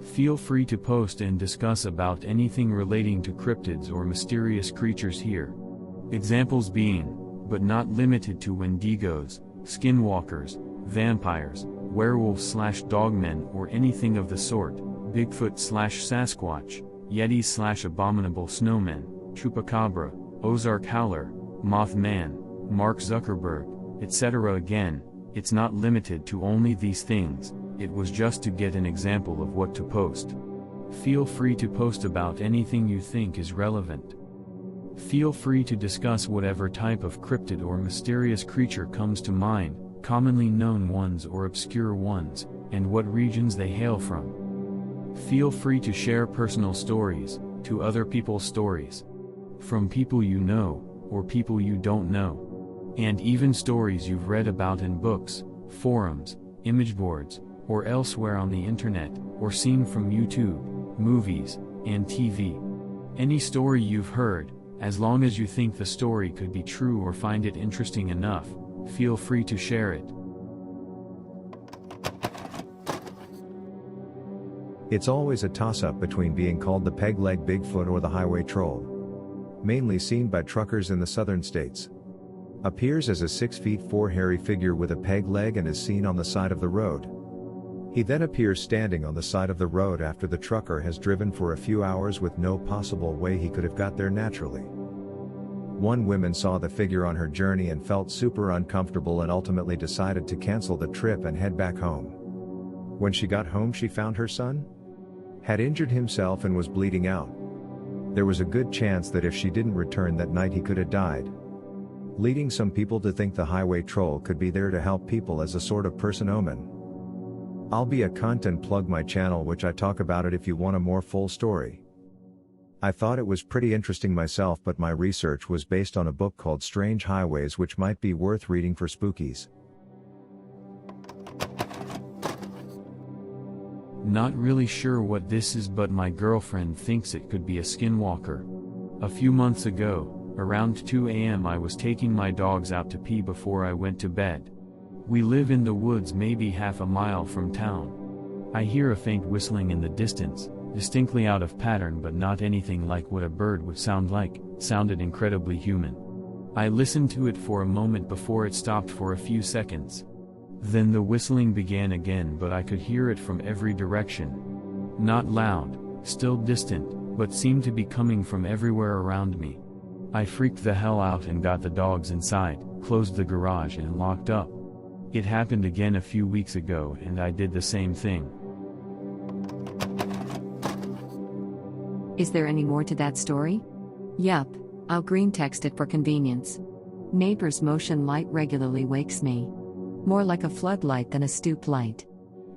Feel free to post and discuss about anything relating to cryptids or mysterious creatures here. Examples being, but not limited to Wendigos, Skinwalkers, vampires, werewolves/dogmen or anything of the sort, Bigfoot/Sasquatch, Yetis/abominable snowmen, Chupacabra, Ozark Howler, Mothman, Mark Zuckerberg, etc. Again, it's not limited to only these things, it was just to get an example of what to post. Feel free to post about anything you think is relevant. Feel free to discuss whatever type of cryptid or mysterious creature comes to mind, commonly known ones or obscure ones, and what regions they hail from. Feel free to share personal stories, to other people's stories. From people you know, or people you don't know. And even stories you've read about in books, forums, image boards, or elsewhere on the internet, or seen from YouTube, movies, and TV. Any story you've heard, as long as you think the story could be true or find it interesting enough, feel free to share it. It's always a toss-up between being called the Leg Bigfoot or the highway troll. Mainly seen by truckers in the southern states. Appears as a 6'4" hairy figure with a peg leg and is seen on the side of the road. He then appears standing on the side of the road after the trucker has driven for a few hours with no possible way he could have got there naturally. One woman saw the figure on her journey and felt super uncomfortable and ultimately decided to cancel the trip and head back home. When she got home, she found her son had injured himself and was bleeding out. There was a good chance that if she didn't return that night he could have died, leading some people to think the highway troll could be there to help people as a sort of person omen. I'll be a content plug my channel which I talk about it if you want a more full story. I thought it was pretty interesting myself, but my research was based on a book called Strange Highways which might be worth reading for spookies. Not really sure what this is, but my girlfriend thinks it could be a skinwalker. A few months ago, around 2 a.m. I was taking my dogs out to pee before I went to bed. We live in the woods maybe half a mile from town. I hear a faint whistling in the distance, distinctly out of pattern but not anything like what a bird would sound like, sounded incredibly human. I listened to it for a moment before it stopped for a few seconds. Then the whistling began again, but I could hear it from every direction. Not loud, still distant, but seemed to be coming from everywhere around me. I freaked the hell out and got the dogs inside, closed the garage and locked up. It happened again a few weeks ago and I did the same thing. Is there any more to that story? Yup, I'll green text it for convenience. Neighbor's motion light regularly wakes me. More like a floodlight than a stoop light.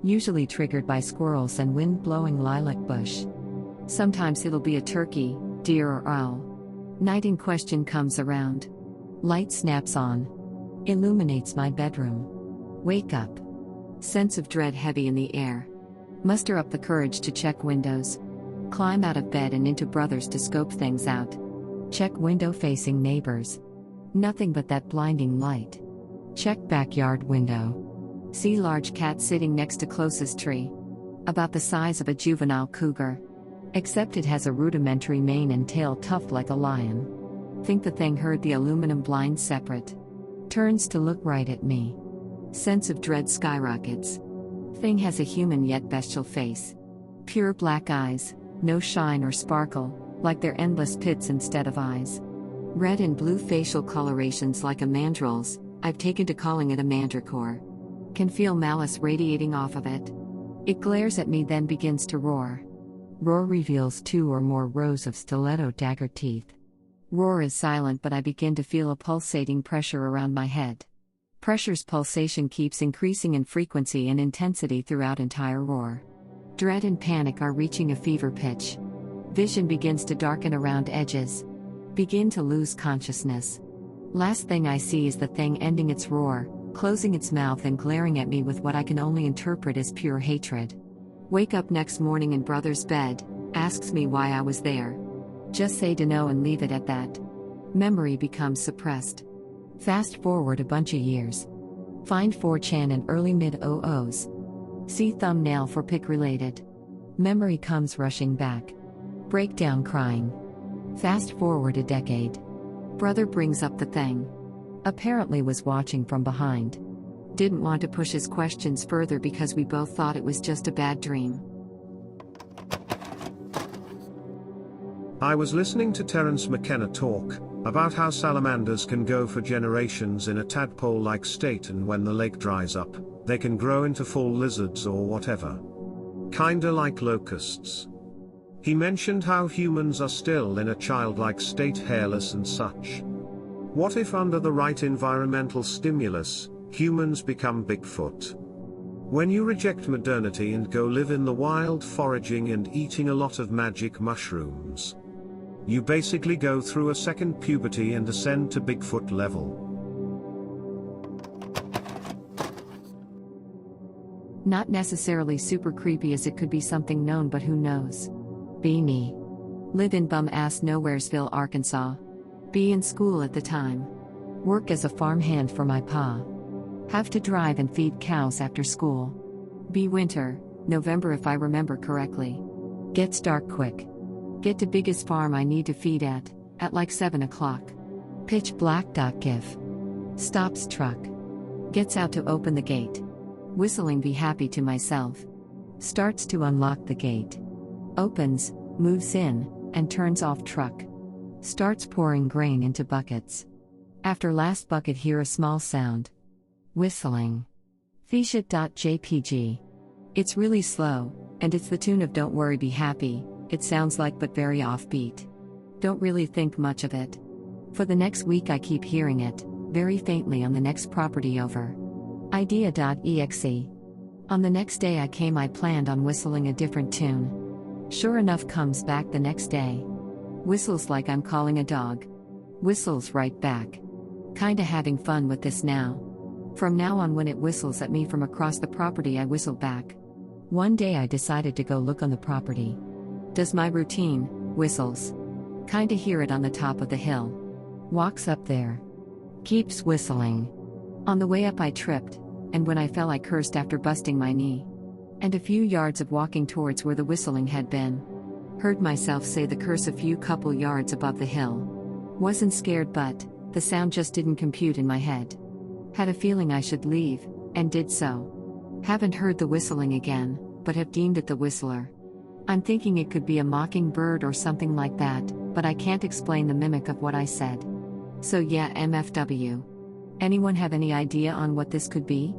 Usually triggered by squirrels and wind-blowing lilac bush. Sometimes it'll be a turkey, deer or owl. Night in question comes around. Light snaps on. Illuminates my bedroom. Wake up. Sense of dread heavy in the air. Muster up the courage to check windows. Climb out of bed and into brothers to scope things out. Check window facing neighbors. Nothing but that blinding light. Check backyard window. See large cat sitting next to closest tree. About the size of a juvenile cougar. Except it has a rudimentary mane and tail tough like a lion. Think the thing heard the aluminum blind separate. Turns to look right at me. Sense of dread skyrockets. Thing has a human yet bestial face. Pure black eyes, no shine or sparkle, like they're endless pits instead of eyes. Red and blue facial colorations like a mandrill's. I've taken to calling it a manticore. Can feel malice radiating off of it. It glares at me, then begins to roar. Roar reveals 2 or more rows of stiletto dagger teeth. Roar is silent, but I begin to feel a pulsating pressure around my head. Pressure's pulsation keeps increasing in frequency and intensity throughout entire roar. Dread and panic are reaching a fever pitch. Vision begins to darken around edges. Begin to lose consciousness. Last thing I see is the thing ending its roar, closing its mouth and glaring at me with what I can only interpret as pure hatred. Wake up next morning in brother's bed, asks me why I was there. Just say dunno and leave it at that. Memory becomes suppressed. Fast forward a bunch of years. Find 4chan and early mid-00s. See thumbnail for pic related. Memory comes rushing back. Breakdown crying. Fast forward a decade. Brother brings up the thing. Apparently was watching from behind. Didn't want to push his questions further because we both thought it was just a bad dream. I was listening to Terence McKenna talk about how salamanders can go for generations in a tadpole-like state, and when the lake dries up, they can grow into full lizards or whatever. Kinda like locusts. He mentioned how humans are still in a childlike state, hairless and such. What if under the right environmental stimulus, humans become Bigfoot? When you reject modernity and go live in the wild, foraging and eating a lot of magic mushrooms, you basically go through a second puberty and ascend to Bigfoot level. Not necessarily super creepy as it could be something known, but who knows. Be me. Live in bum-ass Nowheresville, Arkansas. Be in school at the time. Work as a farmhand for my pa. Have to drive and feed cows after school. Be winter, November if I remember correctly. Gets dark quick. Get to biggest farm I need to feed at like 7 o'clock. Pitch black. GIF. Stops truck. Gets out to open the gate. Whistling be happy to myself. Starts to unlock the gate. Opens, moves in, and turns off truck. Starts pouring grain into buckets. After last bucket hear a small sound. Whistling. Fishit.jpg. It's really slow, and it's the tune of Don't Worry Be Happy, it sounds like, but very offbeat. Don't really think much of it. For the next week I keep hearing it, very faintly on the next property over. Idea.exe. On the next day I planned on whistling a different tune. Sure enough comes back the next day. Whistles like I'm calling a dog. Whistles right back. Kinda having fun with this now. From now on when it whistles at me from across the property I whistle back. One day I decided to go look on the property. Does my routine, whistles. Kinda hear it on the top of the hill. Walks up there. Keeps whistling. On the way up I tripped, and when I fell I cursed after busting my knee. And a few yards of walking towards where the whistling had been. Heard myself say the curse a few couple yards above the hill. Wasn't scared, but the sound just didn't compute in my head. Had a feeling I should leave, and did so. Haven't heard the whistling again, but have deemed it the whistler. I'm thinking it could be a mockingbird or something like that, but I can't explain the mimic of what I said. So yeah, MFW. Anyone have any idea on what this could be?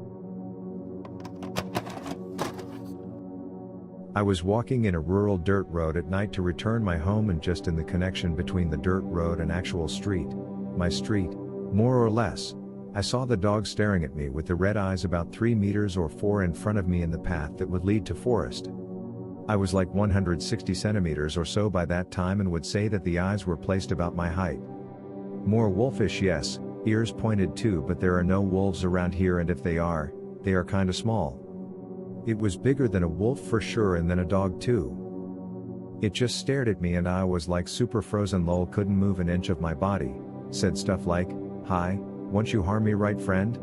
I was walking in a rural dirt road at night to return my home, and just in the connection between the dirt road and actual street, my street, more or less, I saw the dog staring at me with the red eyes about 3 meters or 4 in front of me in the path that would lead to forest. I was like 160 centimeters or so by that time, and would say that the eyes were placed about my height. More wolfish, yes, ears pointed too, but there are no wolves around here, and if they are kinda small. It was bigger than a wolf for sure, and then a dog too. It just stared at me and I was like super frozen, lol, couldn't move an inch of my body, said stuff like, "Hi, won't you harm me, right friend?"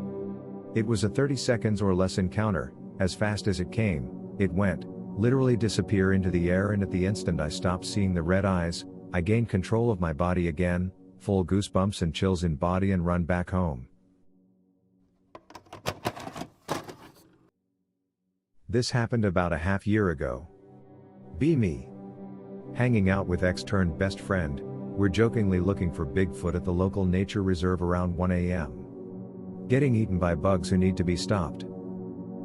It was a 30 seconds or less encounter. As fast as it came, it went, literally disappear into the air, and at the instant I stopped seeing the red eyes, I gained control of my body again, full goosebumps and chills in body, and run back home. This happened about a half year ago. Be me. Hanging out with ex-turned best friend, we're jokingly looking for Bigfoot at the local nature reserve around 1 a.m. Getting eaten by bugs who need to be stopped.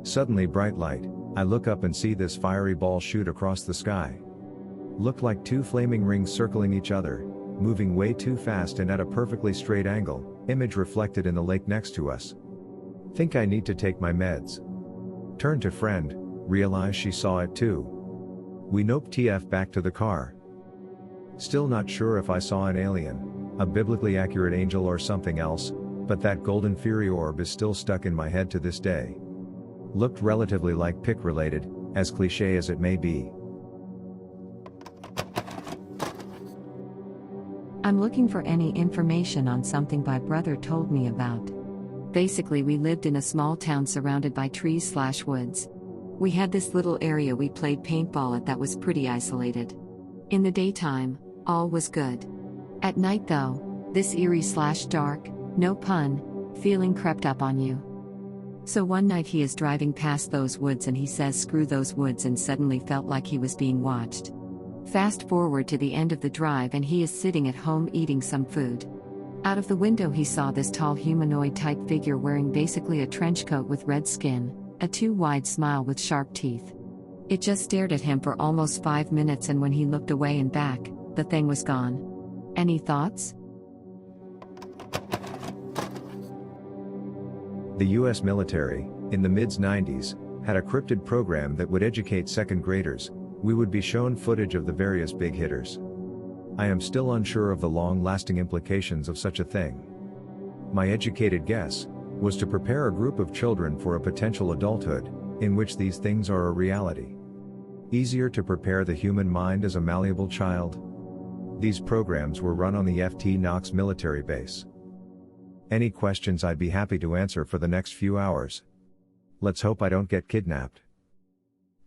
Suddenly bright light, I look up and see this fiery ball shoot across the sky. Looked like 2 flaming rings circling each other, moving way too fast and at a perfectly straight angle, image reflected in the lake next to us. Think I need to take my meds. Turn to friend, realize she saw it too. We nope TF back to the car. Still not sure if I saw an alien, a biblically accurate angel or something else, but that golden fury orb is still stuck in my head to this day. Looked relatively like pic related, as cliche as it may be. I'm looking for any information on something my brother told me about. Basically we lived in a small town surrounded by trees/woods. We had this little area we played paintball at that was pretty isolated. In the daytime, all was good. At night though, this eerie/dark, no pun, feeling crept up on you. So one night he is driving past those woods and he says screw those woods and suddenly felt like he was being watched. Fast forward to the end of the drive and he is sitting at home eating some food. Out of the window he saw this tall humanoid type figure wearing basically a trench coat with red skin, a too wide smile with sharp teeth. It just stared at him for almost 5 minutes and when he looked away and back, the thing was gone. Any thoughts? The US military, in the mid-90s, had a cryptid program that would educate second graders. We would be shown footage of the various big hitters. I am still unsure of the long-lasting implications of such a thing. My educated guess was to prepare a group of children for a potential adulthood, in which these things are a reality. Easier to prepare the human mind as a malleable child? These programs were run on the FT Knox military base. Any questions I'd be happy to answer for the next few hours. Let's hope I don't get kidnapped.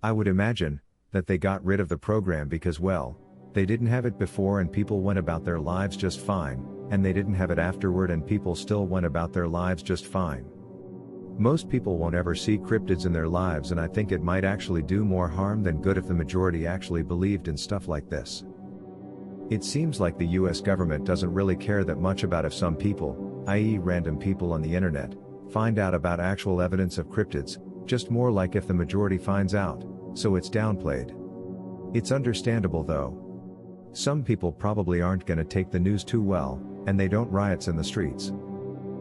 I would imagine that they got rid of the program because, well, they didn't have it before and people went about their lives just fine, and they didn't have it afterward and people still went about their lives just fine. Most people won't ever see cryptids in their lives and I think it might actually do more harm than good if the majority actually believed in stuff like this. It seems like the US government doesn't really care that much about if some people, i.e. random people on the internet, find out about actual evidence of cryptids, just more like if the majority finds out, so it's downplayed. It's understandable though. Some people probably aren't gonna take the news too well, and they don't riots in the streets.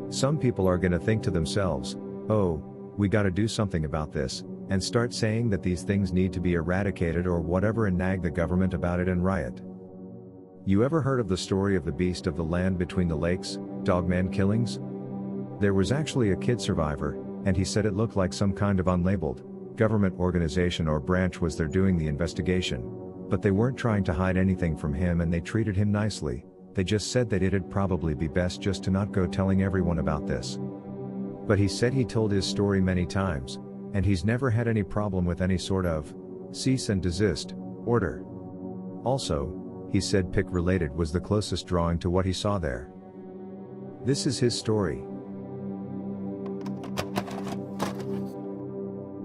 Some people are gonna think to themselves, oh, we gotta do something about this, and start saying that these things need to be eradicated or whatever and nag the government about it and riot. You ever heard of the story of the beast of the land between the lakes, Dogman killings? There was actually a kid survivor, and he said it looked like some kind of unlabeled government organization or branch was there doing the investigation, but they weren't trying to hide anything from him and they treated him nicely. They just said that it'd probably be best just to not go telling everyone about this. But he said he told his story many times, and he's never had any problem with any sort of cease and desist order. Also, he said pic related was the closest drawing to what he saw there. This is his story.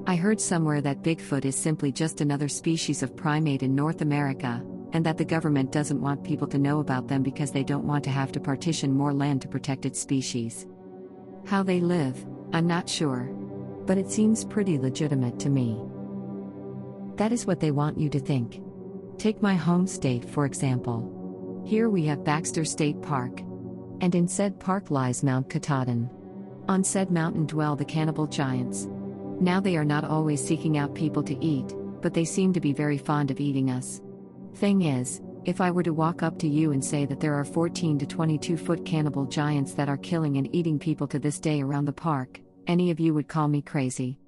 I heard somewhere that Bigfoot is simply just another species of primate in North America, and that the government doesn't want people to know about them because they don't want to have to partition more land to protect its species. How they live, I'm not sure. But it seems pretty legitimate to me. That is what they want you to think. Take my home state for example. Here we have Baxter State Park. And in said park lies Mount Katahdin. On said mountain dwell the cannibal giants. Now they are not always seeking out people to eat, but they seem to be very fond of eating us. Thing is, if I were to walk up to you and say that there are 14 to 22 foot cannibal giants that are killing and eating people to this day around the park, any of you would call me crazy.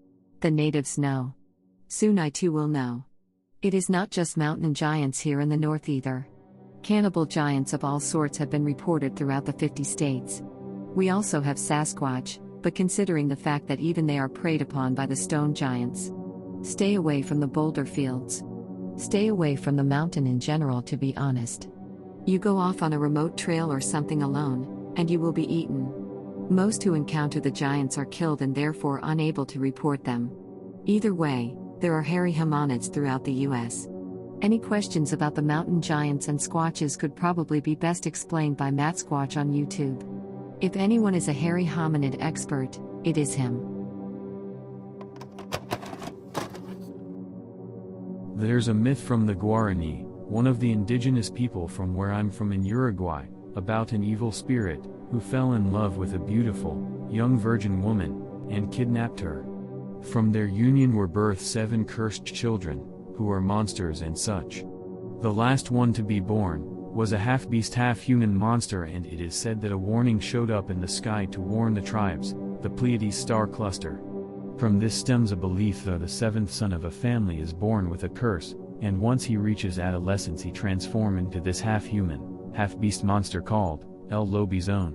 The natives know. Soon I too will know. It is not just mountain giants here in the north either. Cannibal giants of all sorts have been reported throughout the 50 states. We also have Sasquatch, but considering the fact that even they are preyed upon by the stone giants. Stay away from the boulder fields. Stay away from the mountain in general, to be honest. You go off on a remote trail or something alone, and you will be eaten. Most who encounter the giants are killed and therefore unable to report them. Either way, there are hairy hominids throughout the US. Any questions about the mountain giants and squatches could probably be best explained by Matt Squatch on YouTube. If anyone is a hairy hominid expert, it is him. There's a myth from the Guarani, one of the indigenous people from where I'm from in Uruguay, about an evil spirit who fell in love with a beautiful, young virgin woman, and kidnapped her. From their union were birthed 7 cursed children, who are monsters and such. The last one to be born was a half-beast half-human monster, and it is said that a warning showed up in the sky to warn the tribes, the Pleiades star cluster. From this stems a belief that the 7th son of a family is born with a curse, and once he reaches adolescence he transforms into this half-human, half-beast monster called El Lobizon.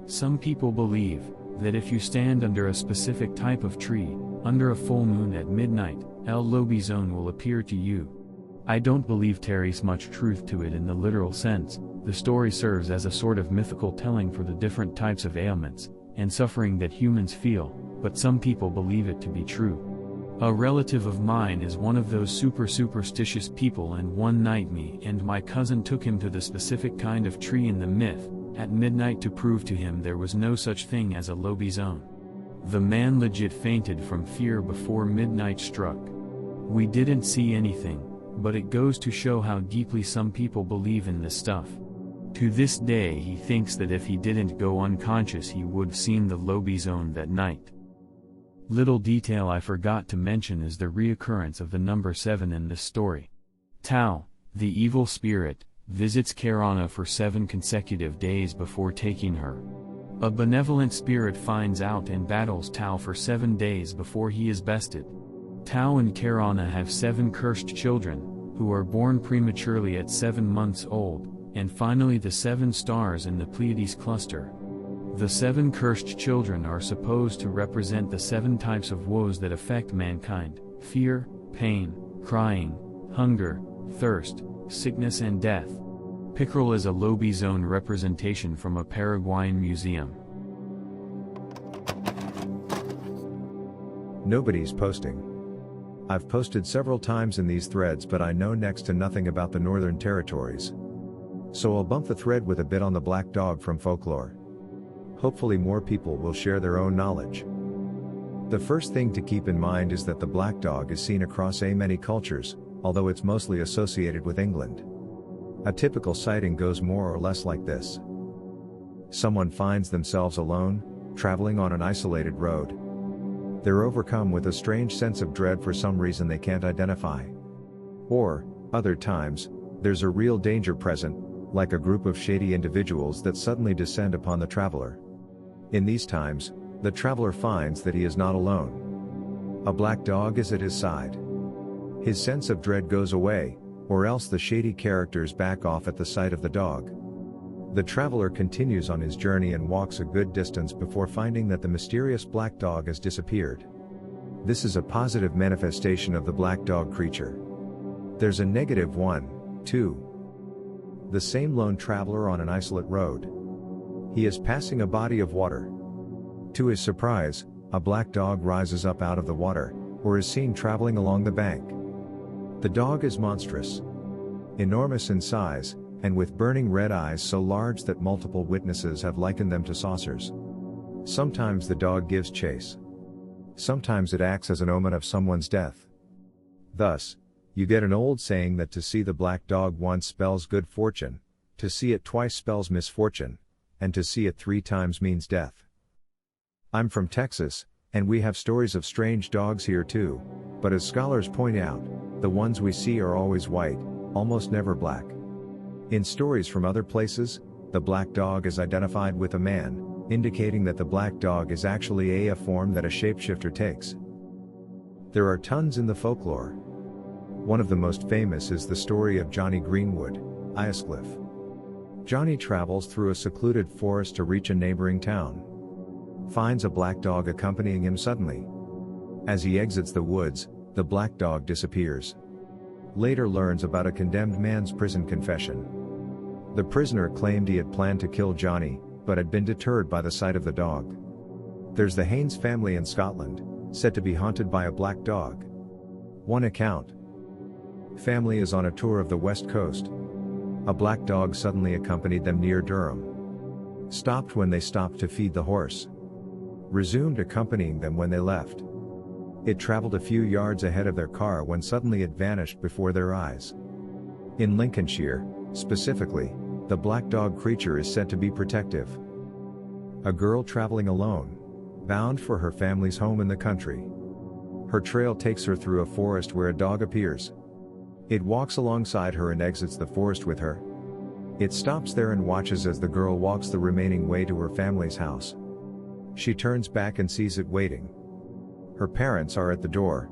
Some people believe that if you stand under a specific type of tree, Under a full moon at midnight, El Lobizon will appear to you. I don't believe there's much truth to it in the literal sense. The story serves as a sort of mythical telling for the different types of ailments and suffering that humans feel, but some people believe it to be true. A relative of mine is one of those superstitious people, and one night me and my cousin took him to the specific kind of tree in the myth, at midnight, to prove to him there was no such thing as a Lobizon. The man legit fainted from fear before midnight struck. We didn't see anything, but it goes to show how deeply some people believe in this stuff. To this day he thinks that if he didn't go unconscious he would've seen the Lobizon that night. Little detail I forgot to mention is the reoccurrence of the number 7 in this story. Tau, the evil spirit, visits Karana for 7 consecutive days before taking her. A benevolent spirit finds out and battles Tau for 7 days before he is bested. Tau and Karana have 7 cursed children, who are born prematurely at 7 months old, and finally the 7 stars in the Pleiades cluster. The 7 cursed children are supposed to represent the 7 types of woes that affect mankind: fear, pain, crying, hunger, thirst, sickness and death. Pickerel is a Lobizon representation from a Paraguayan museum. Nobody's posting. I've posted several times in these threads, but I know next to nothing about the Northern Territories. So I'll bump the thread with a bit on the black dog from folklore. Hopefully more people will share their own knowledge. The first thing to keep in mind is that the black dog is seen across many cultures, although it's mostly associated with England. A typical sighting goes more or less like this. Someone finds themselves alone, traveling on an isolated road. They're overcome with a strange sense of dread for some reason they can't identify. Or, other times, there's a real danger present, like a group of shady individuals that suddenly descend upon the traveler. In these times, the traveler finds that he is not alone. A black dog is at his side. His sense of dread goes away, or else the shady characters back off at the sight of the dog. The traveler continues on his journey and walks a good distance before finding that the mysterious black dog has disappeared. This is a positive manifestation of the black dog creature. There's a negative one, too. The same lone traveler on an isolate road. He is passing a body of water. To his surprise, a black dog rises up out of the water, or is seen traveling along the bank. The dog is monstrous, enormous in size, and with burning red eyes so large that multiple witnesses have likened them to saucers. Sometimes the dog gives chase. Sometimes it acts as an omen of someone's death. Thus, you get an old saying that to see the black dog once spells good fortune, to see it twice spells misfortune, and to see it 3 times means death. I'm from Texas, and we have stories of strange dogs here too, but as scholars point out, the ones we see are always white, almost never black. In stories from other places, the black dog is identified with a man, indicating that the black dog is actually a form that a shapeshifter takes. There are tons in the folklore. One of the most famous is the story of Johnny Greenwood, Iascliff. Johnny travels through a secluded forest to reach a neighboring town. Finds a black dog accompanying him suddenly. As he exits the woods, the black dog disappears. Later learns about a condemned man's prison confession. The prisoner claimed he had planned to kill Johnny, but had been deterred by the sight of the dog. There's the Haynes family in Scotland, said to be haunted by a black dog. One account. Family is on a tour of the West Coast. A black dog suddenly accompanied them near Durham. Stopped when they stopped to feed the horse. Resumed accompanying them when they left. It traveled a few yards ahead of their car when suddenly it vanished before their eyes. In Lincolnshire, specifically, the black dog creature is said to be protective. A girl traveling alone, bound for her family's home in the country. Her trail takes her through a forest where a dog appears. It walks alongside her and exits the forest with her. It stops there and watches as the girl walks the remaining way to her family's house. She turns back and sees it waiting. Her parents are at the door.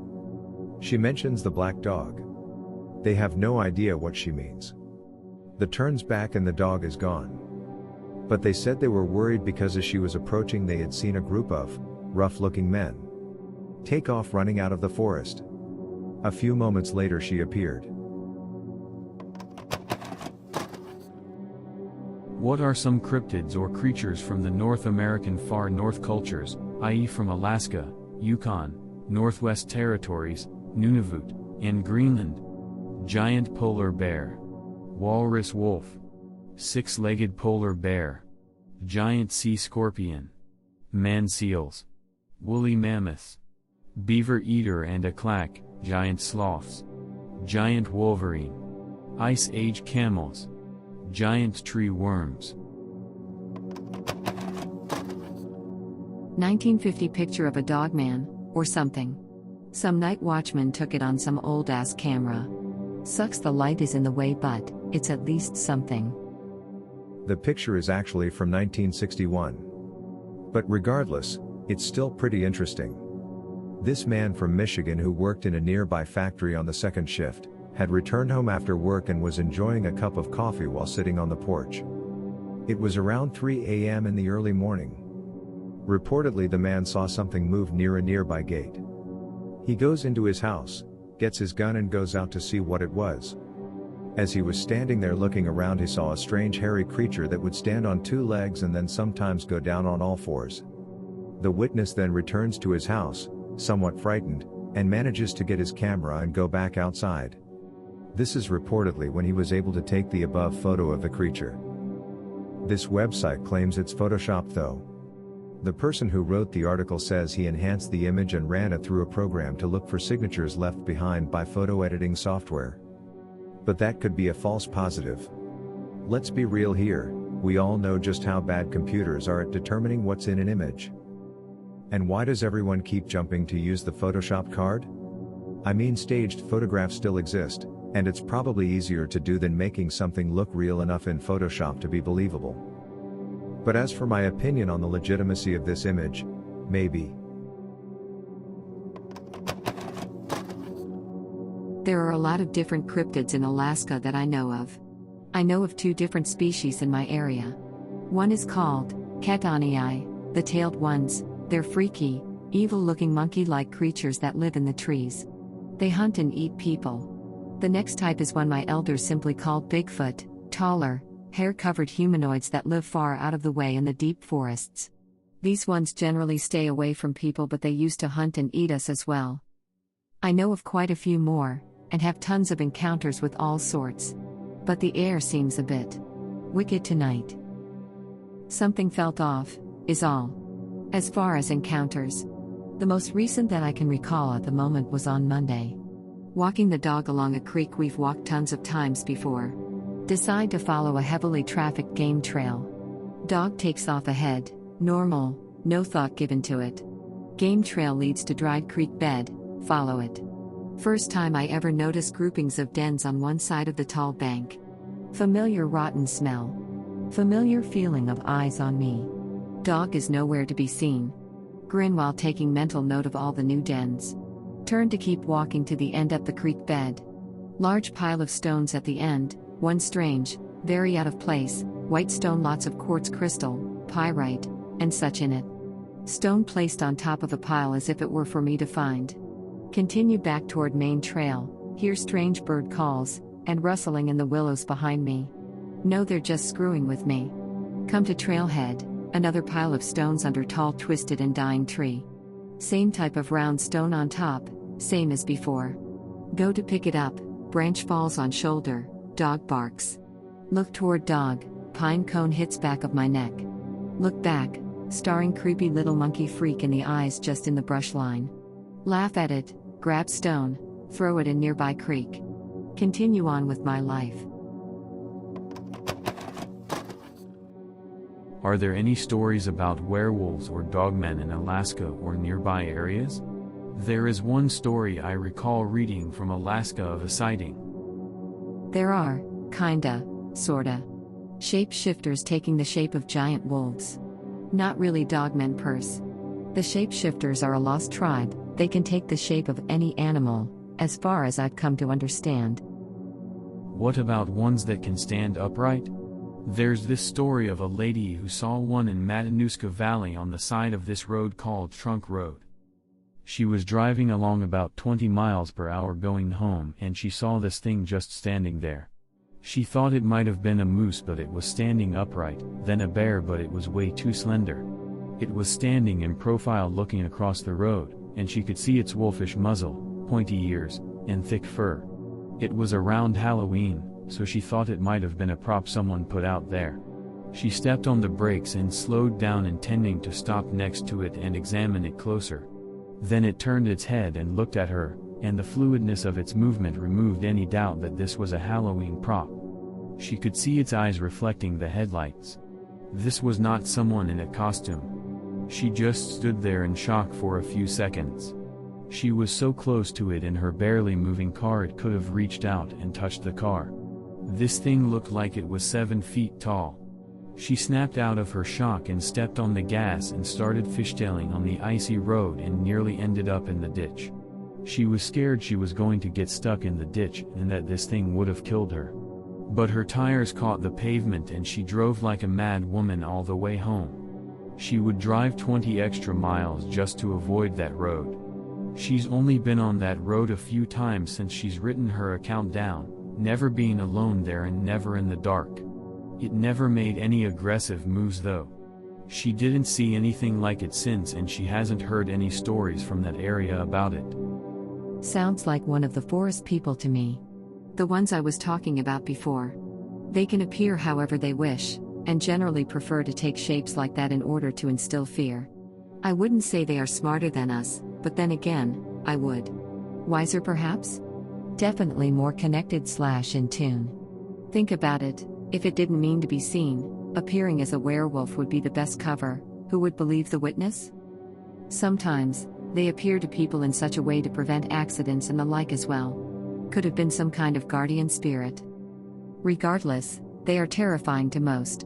She mentions the black dog. They have no idea what she means. The turns back and the dog is gone. But they said they were worried because as she was approaching they had seen a group of rough-looking men. take off running out of the forest. A few moments later she appeared. What are some cryptids or creatures from the North American far north cultures, i.e. from Alaska, Yukon, Northwest Territories, Nunavut, and Greenland? Giant polar bear. Walrus wolf. Six-legged polar bear. Giant sea scorpion. Man seals. Woolly mammoths. Beaver eater and a clack, giant sloths. Giant wolverine. Ice age camels. Giant tree worms. 1950 picture of a dogman, or something. Some night watchman took it on some old-ass camera. Sucks the light is in the way, but it's at least something. The picture is actually from 1961. But regardless, it's still pretty interesting. This man from Michigan who worked in a nearby factory on the second shift, had returned home after work and was enjoying a cup of coffee while sitting on the porch. It was around 3 a.m. in the early morning. Reportedly the man saw something move near a nearby gate. He goes into his house, gets his gun and goes out to see what it was. As he was standing there looking around, he saw a strange hairy creature that would stand on two legs and then sometimes go down on all fours. The witness then returns to his house, somewhat frightened, and manages to get his camera and go back outside. This is reportedly when he was able to take the above photo of the creature. This website claims it's photoshopped though. The person who wrote the article says he enhanced the image and ran it through a program to look for signatures left behind by photo editing software. But that could be a false positive. Let's be real here, we all know just how bad computers are at determining what's in an image. And why does everyone keep jumping to use the Photoshop card? I mean, staged photographs still exist, and it's probably easier to do than making something look real enough in Photoshop to be believable. But as for my opinion on the legitimacy of this image, maybe. There are a lot of different cryptids in Alaska that I know of. I know of 2 different species in my area. One is called Katanii, the tailed ones. They're freaky, evil-looking monkey-like creatures that live in the trees. They hunt and eat people. The next type is one my elders simply called Bigfoot, taller, hair-covered humanoids that live far out of the way in the deep forests. These ones generally stay away from people, but they used to hunt and eat us as well. I know of quite a few more, and have tons of encounters with all sorts. But the air seems a bit wicked tonight. Something felt off, is all. As far as encounters, the most recent that I can recall at the moment was on Monday. Walking the dog along a creek we've walked tons of times before. Decide to follow a heavily trafficked game trail. Dog takes off ahead, normal, no thought given to it. Game trail leads to dry creek bed, follow it. First time I ever noticed groupings of dens on one side of the tall bank. Familiar rotten smell. Familiar feeling of eyes on me. Dog is nowhere to be seen. Grin while taking mental note of all the new dens. Turn to keep walking to the end up the creek bed. Large pile of stones at the end, one strange, very out of place, white stone, lots of quartz crystal, pyrite, and such in it. Stone placed on top of a pile as if it were for me to find. Continue back toward main trail, hear strange bird calls, and rustling in the willows behind me. Know they're just screwing with me. Come to trailhead, another pile of stones under tall twisted and dying tree. Same type of round stone on top, same as before. Go to pick it up, branch falls on shoulder, dog barks. Look toward dog, pine cone hits back of my neck. Look back, starring creepy little monkey freak in the eyes just in the brush line. Laugh at it, grab stone, throw it in nearby creek. Continue on with my life. Are there any stories about werewolves or dogmen in Alaska or nearby areas? There is one story I recall reading from Alaska of a sighting. There are, kinda, sorta. Shapeshifters taking the shape of giant wolves. Not really dogmen pers. The shapeshifters are a lost tribe, they can take the shape of any animal, as far as I've come to understand. What about ones that can stand upright? There's this story of a lady who saw one in Matanuska Valley on the side of this road called Trunk Road. She was driving along about 20 miles per hour going home and she saw this thing just standing there. She thought it might have been a moose but it was standing upright, then a bear but it was way too slender. It was standing in profile looking across the road, and she could see its wolfish muzzle, pointy ears, and thick fur. It was around Halloween, so she thought it might have been a prop someone put out there. She stepped on the brakes and slowed down intending to stop next to it and examine it closer. Then it turned its head and looked at her, and the fluidness of its movement removed any doubt that this was a Halloween prop. She could see its eyes reflecting the headlights. This was not someone in a costume. She just stood there in shock for a few seconds. She was so close to it in her barely moving car it could have reached out and touched the car. This thing looked like it was 7 feet tall. She snapped out of her shock and stepped on the gas and started fishtailing on the icy road and nearly ended up in the ditch. She was scared she was going to get stuck in the ditch and that this thing would have killed her. But her tires caught the pavement and she drove like a mad woman all the way home. She would drive 20 extra miles just to avoid that road. She's only been on that road a few times since she's written her account down, never being alone there and never in the dark. It never made any aggressive moves though. She didn't see anything like it since and she hasn't heard any stories from that area about it. Sounds like one of the forest people to me. The ones I was talking about before. They can appear however they wish, and generally prefer to take shapes like that in order to instill fear. I wouldn't say they are smarter than us, but then again, I would. Wiser perhaps? Definitely more connected/in tune. Think about it, if it didn't mean to be seen, appearing as a werewolf would be the best cover. Who would believe the witness? Sometimes, they appear to people in such a way to prevent accidents and the like as well. Could have been some kind of guardian spirit. Regardless, they are terrifying to most.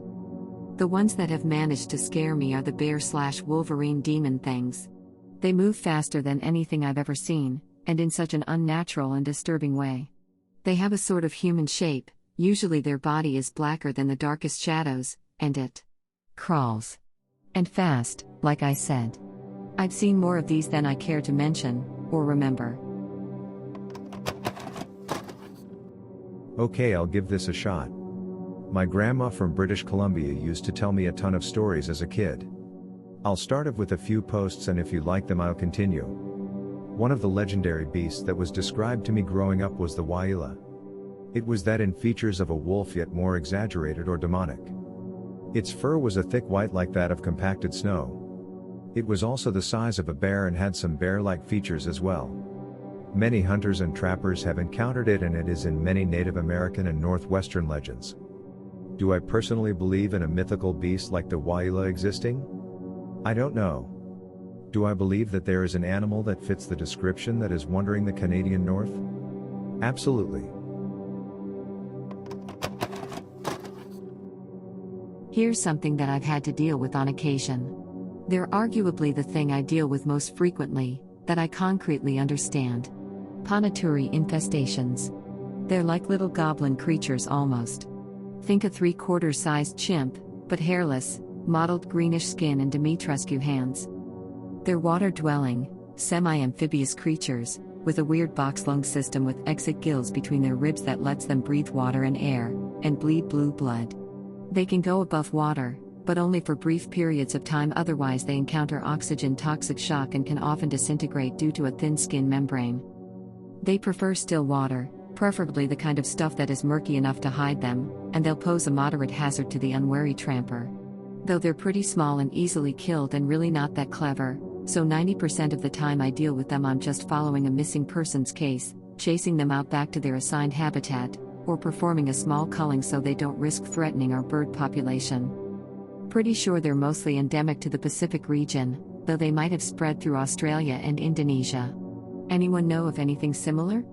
The ones that have managed to scare me are the bear/Wolverine demon things. They move faster than anything I've ever seen, and in such an unnatural and disturbing way. They have a sort of human shape, usually their body is blacker than the darkest shadows, and it crawls. And fast, like I said. I've seen more of these than I care to mention, or remember. Okay, I'll give this a shot. My grandma from British Columbia used to tell me a ton of stories as a kid. I'll start off with a few posts and if you like them I'll continue. One of the legendary beasts that was described to me growing up was the Waheela. It was that in features of a wolf yet more exaggerated or demonic. Its fur was a thick white like that of compacted snow. It was also the size of a bear and had some bear-like features as well. Many hunters and trappers have encountered it and it is in many Native American and Northwestern legends. Do I personally believe in a mythical beast like the Waheela existing? I don't know. Do I believe that there is an animal that fits the description that is wandering the Canadian North? Absolutely. Here's something that I've had to deal with on occasion. They're arguably the thing I deal with most frequently, that I concretely understand. Ponaturi Infestations. They're like little goblin creatures almost. Think a 3/4 sized chimp, but hairless, mottled greenish skin and Dimitrescu hands. They're water-dwelling, semi-amphibious creatures, with a weird box lung system with exit gills between their ribs that lets them breathe water and air, and bleed blue blood. They can go above water, but only for brief periods of time, otherwise they encounter oxygen toxic shock and can often disintegrate due to a thin skin membrane. They prefer still water, preferably the kind of stuff that is murky enough to hide them, and they'll pose a moderate hazard to the unwary tramper. Though they're pretty small and easily killed and really not that clever, so 90% of the time I deal with them I'm just following a missing persons case, chasing them out back to their assigned habitat, or performing a small culling so they don't risk threatening our bird population. Pretty sure they're mostly endemic to the Pacific region, though they might have spread through Australia and Indonesia. Anyone know of anything similar?